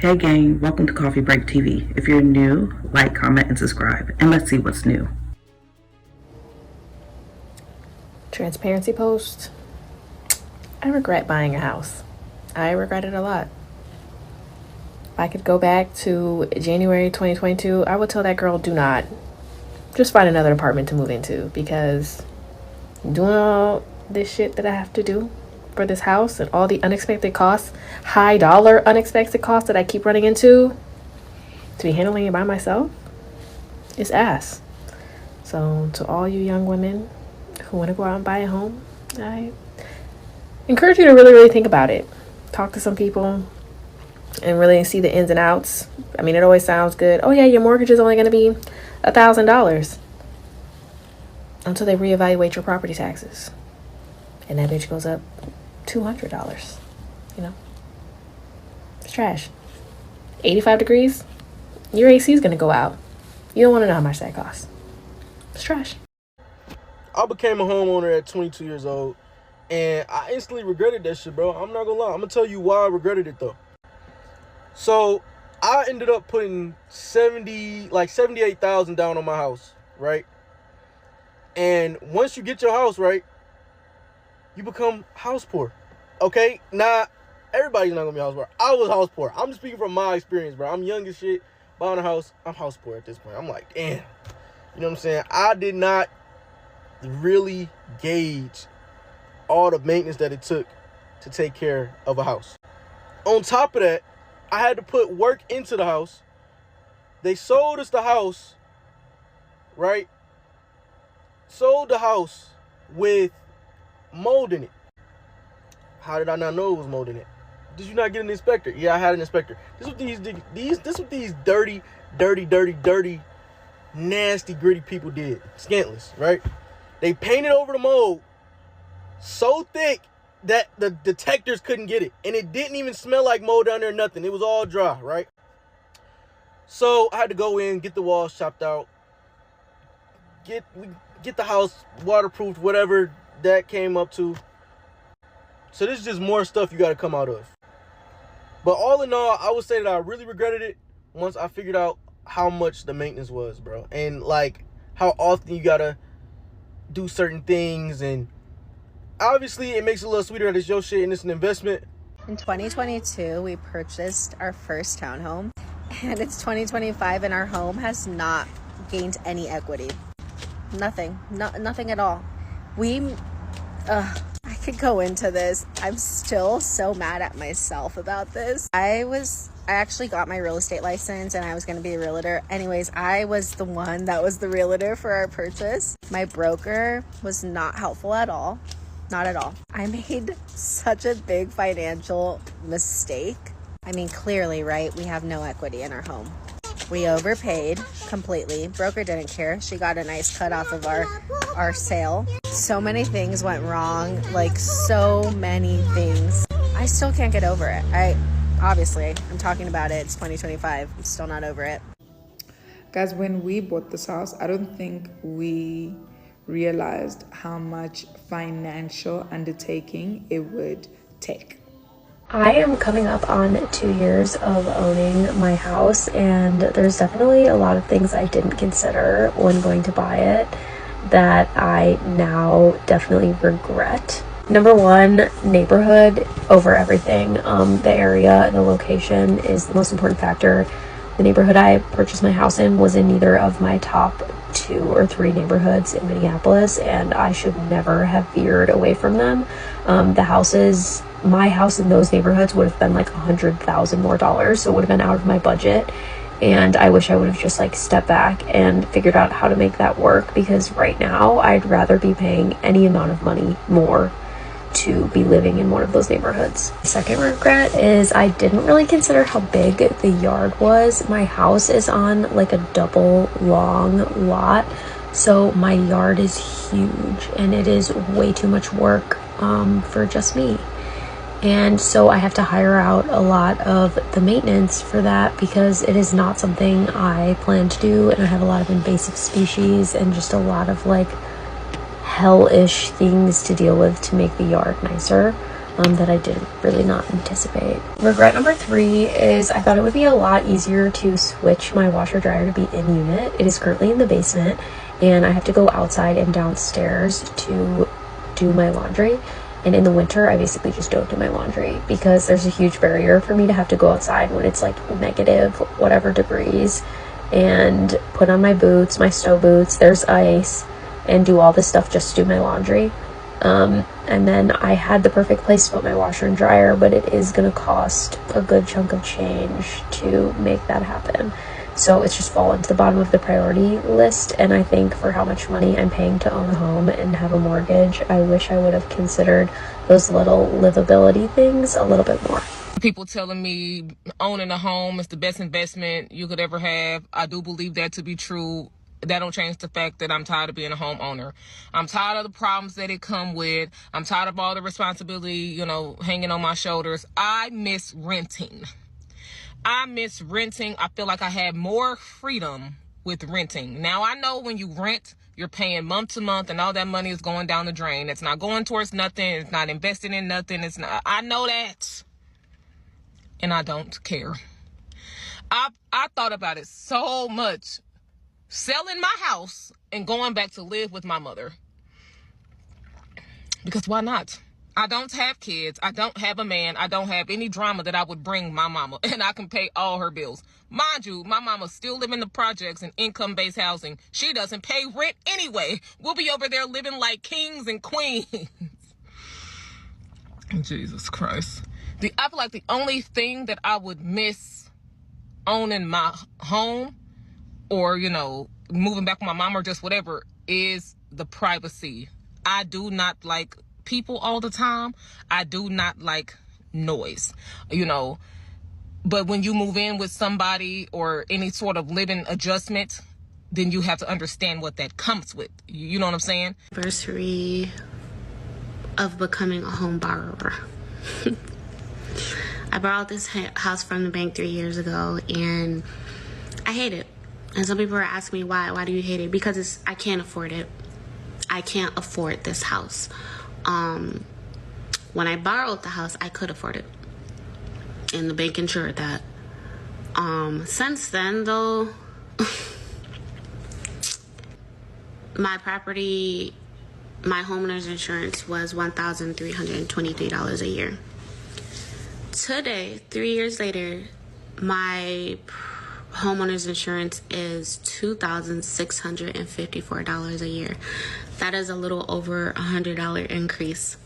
Hey gang, welcome to Coffee Break TV. If you're new, like, comment, and subscribe, and let's see what's new. Transparency post. I regret buying a house. I regret it a lot. If I could go back to January 2022, I would tell that girl, do not. Just find another apartment to move into, because doing all this shit that I have to do for this house and all the unexpected costs, high dollar unexpected costs that I keep running into, to be handling it by myself is ass. So to all you young women who want to go out and buy a home, I encourage you to really think about it. Talk to some people and really see the ins and outs. I mean, it always sounds good. Oh yeah, your mortgage is only going to be $1,000 until they reevaluate your property taxes, and that bitch goes up $200. It's trash. 85 degrees, your AC is going to go out. You don't want to know how much that costs. It's trash. I became a homeowner at 22 years old, and I instantly regretted that shit, bro. I'm not gonna lie. I'm gonna tell you why I regretted it, though. So, I ended up putting 78,000 down on my house, right? And once you get your house, right, you become house poor, okay? Now, everybody's not gonna be house poor. I was house poor. I'm speaking from my experience, bro. I'm young as shit, buying a house. I'm house poor at this point. I'm like, damn. You know what I'm saying? I did not really gauge all the maintenance that it took to take care of a house. On top of that, I had to put work into the house. They sold us the house, right? Sold the house with mold in it. How did I not know it was mold in it? Did you not get an inspector? Yeah, I had an inspector. This is what these dirty, nasty, gritty people did. Scantless, right? They painted over the mold so thick that the detectors couldn't get it. And it didn't even smell like mold down there, nothing. It was all dry, right? So I had to go in, get the walls chopped out, get the house waterproofed, whatever that came up to. So this is just more stuff you got to come out of. But all in all, I would say that I really regretted it once I figured out how much the maintenance was, bro. And like how often you got to do certain things, and obviously it makes it a little sweeter that it's your shit and it's an investment. In 2022, we purchased our first townhome, and it's 2025 and our home has not gained any equity. Nothing at all. I could go into this. I'm still so mad at myself about this. I actually got my real estate license and I was going to be a realtor. Anyways, I was the one that was the realtor for our purchase. My broker was not helpful at all. Not at all. I made such a big financial mistake. I mean, clearly, right? We have no equity in our home. We overpaid completely. Broker didn't care. She got a nice cut off of our sale. So many things went wrong. Like, so many things. I still can't get over it. I'm talking about it. It's 2025. I'm still not over it. Guys, when we bought this house, I don't think we realized how much financial undertaking it would take. I am coming up on 2 years of owning my house, and there's definitely a lot of things I didn't consider when going to buy it that I now definitely regret. Number one, neighborhood over everything. The area and the location is the most important factor. The neighborhood I purchased my house in was in neither of my top 2 or 3 neighborhoods in Minneapolis, and I should never have veered away from them. My house in those neighborhoods would have been like $100,000 more, so it would have been out of my budget. And I wish I would have just like stepped back and figured out how to make that work, because right now I'd rather be paying any amount of money more to be living in one of those neighborhoods. Second regret is I didn't really consider how big the yard was. My house is on like a double long lot, so my yard is huge and it is way too much work for just me. And so I have to hire out a lot of the maintenance for that, because it is not something I plan to do, and I have a lot of invasive species and just a lot of like hellish things to deal with to make the yard nicer. that I did really not anticipate. Regret number 3 is I thought it would be a lot easier to switch my washer dryer to be in unit. It is currently in the basement and I have to go outside and downstairs to do my laundry. And in the winter, I basically just don't do my laundry because there's a huge barrier for me to have to go outside when it's like negative whatever degrees and put on my boots, my snow boots, there's ice, and do all this stuff just to do my laundry. And then I had the perfect place to put my washer and dryer, but it is going to cost a good chunk of change to make that happen. So it's just fallen to the bottom of the priority list. And I think for how much money I'm paying to own a home and have a mortgage, I wish I would have considered those little livability things a little bit more. People telling me owning a home is the best investment you could ever have. I do believe that to be true. That don't change the fact that I'm tired of being a homeowner. I'm tired of the problems that it come with. I'm tired of all the responsibility, hanging on my shoulders. I miss renting. I feel like I had more freedom with renting. Now, I know when you rent, you're paying month to month and all that money is going down the drain. It's not going towards nothing. It's not investing in nothing. I know that. And I don't care. I thought about it so much. Selling my house and going back to live with my mother. Because why not? I don't have kids. I don't have a man. I don't have any drama that I would bring my mama. And I can pay all her bills. Mind you, my mama still live in the projects and income-based housing. She doesn't pay rent anyway. We'll be over there living like kings and queens. Jesus Christ. I feel like the only thing that I would miss owning my home or, moving back with my mom or just whatever is the privacy. I do not like people all the time. I do not like noise, But when you move in with somebody or any sort of living adjustment, then you have to understand what that comes with. You know what I'm saying? Anniversary of becoming a home borrower. I borrowed this house from the bank 3 years ago and I hate it. And some people are asking me why. Why do you hate it? Because I can't afford it. I can't afford this house. When I borrowed the house, I could afford it. And the bank insured that. Since then, though, my homeowner's insurance was $1,323 a year. Today, 3 years later, my homeowner's insurance is $2,654 a year. That is a little over $100 increase,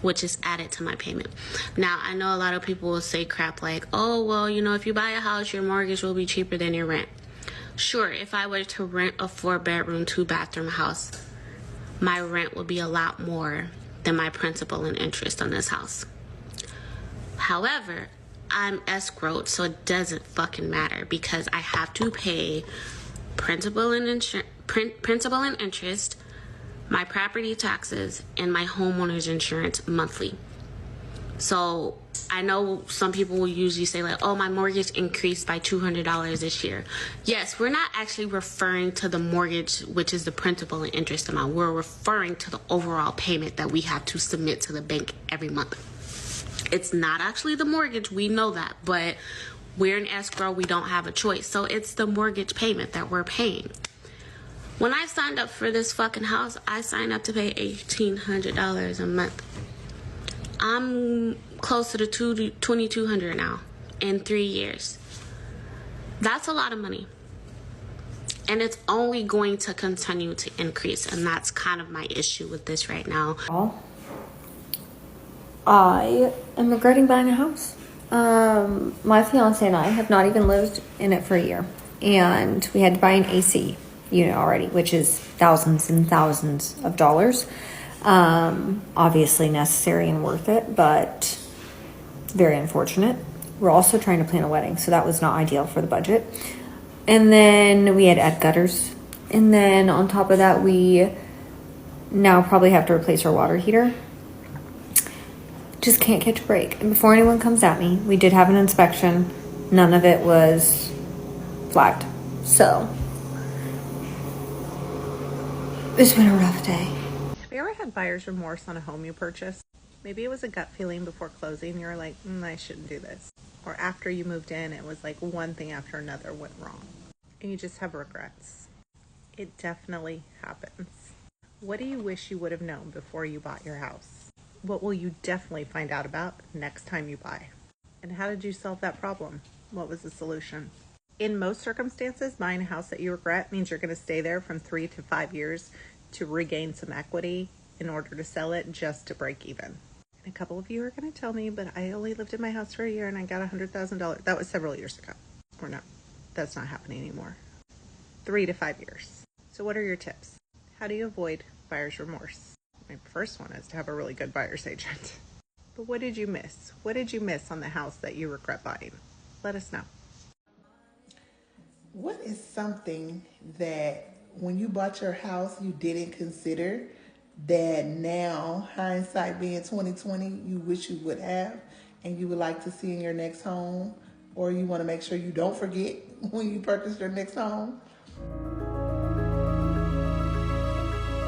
which is added to my payment. Now, I know a lot of people will say crap like, oh, well, if you buy a house, your mortgage will be cheaper than your rent. Sure, if I were to rent a 4-bedroom, 2-bathroom house, my rent would be a lot more than my principal and interest on this house. However, I'm escrowed, so it doesn't fucking matter because I have to pay principal and interest, my property taxes, and my homeowner's insurance monthly. So I know some people will usually say like, oh, my mortgage increased by $200 this year. Yes, we're not actually referring to the mortgage, which is the principal and interest amount. We're referring to the overall payment that we have to submit to the bank every month. It's not actually the mortgage, we know that, but we're in escrow, we don't have a choice. So it's the mortgage payment that we're paying. When I signed up for this fucking house, I signed up to pay $1,800 a month. I'm closer to $2,200 now in 3 years. That's a lot of money. And it's only going to continue to increase, and that's kind of my issue with this right now. I am regretting buying a house. My fiance and I have not even lived in it for a year. And we had to buy an AC unit already, which is thousands and thousands of dollars. Obviously necessary and worth it, but very unfortunate. We're also trying to plan a wedding, so that was not ideal for the budget. And then we had add gutters. And then on top of that, we now probably have to replace our water heater. Just can't catch a break. And before anyone comes at me, we did have an inspection. None of it was flagged. So it's been a rough day. Have you ever had buyer's remorse on a home you purchased? Maybe it was a gut feeling before closing. You were like, I shouldn't do this. Or after you moved in, it was like one thing after another went wrong. And you just have regrets. It definitely happens. What do you wish you would have known before you bought your house? What will you definitely find out about next time you buy? And how did you solve that problem? What was the solution? In most circumstances, buying a house that you regret means you're going to stay there from 3 to 5 years to regain some equity in order to sell it just to break even. And a couple of you are going to tell me, but I only lived in my house for a year and I got $100,000. That was several years ago. Or no, that's not happening anymore. 3 to 5 years. So what are your tips? How do you avoid buyer's remorse? My first one is to have a really good buyer's agent. But what did you miss? What did you miss on the house that you regret buying? Let us know. What is something that when you bought your house you didn't consider that now, hindsight being 2020, you wish you would have and you would like to see in your next home, or you want to make sure you don't forget when you purchase your next home?